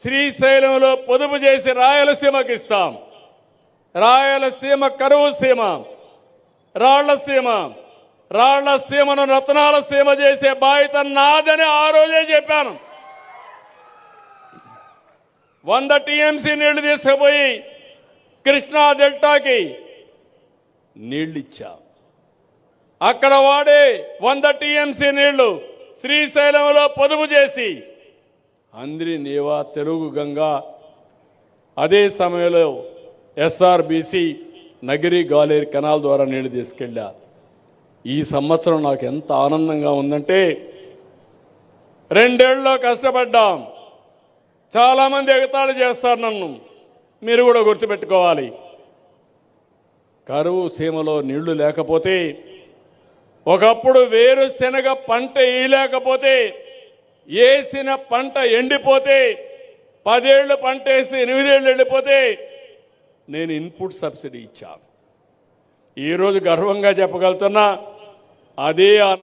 శ్రీశైలంలో పొదుపు చేసి రాయలసీమకి ఇస్తాం. రాయలసీమ కరువు సీమ, రాళ్లసీమను రత్నాల సీమ చేసే బాధ్యత నాదని ఆ రోజే చెప్పాను. 100 టీఎంసీ నీళ్లు తీసుకుపోయి కృష్ణా డెల్టాకి నీళ్ళిచ్చా. అక్కడ వాడే 100 టీఎంసీ నీళ్లు శ్రీశైలంలో పొదుపు చేసి అంద్రి నీవా తెలుగు గంగా, అదే సమయంలో ఎస్ఆర్బీసీ నగిరి గాలేరు కెనాల్ ద్వారా నీళ్లు తీసుకెళ్ళా. ఈ సంవత్సరం నాకు ఎంత ఆనందంగా ఉందంటే 2 ఏళ్లలో కష్టపడ్డాం. చాలామంది ఎగతాళి చేస్తారు నన్ను, మీరు కూడా గుర్తుపెట్టుకోవాలి. కరువు సీమలో నీళ్లు లేకపోతే, ఒకప్పుడు వేరుశెనగ పంట వేయలేకపోతే, వేసిన పంట ఎండిపోతే, 10 ఏళ్ళు పంట వేసి 8 ఏళ్ళు ఎండిపోతే నేను ఇన్పుట్ సబ్సిడీ ఇచ్చాను. ఈరోజు గర్వంగా చెప్పగలుగుతున్నా, అదే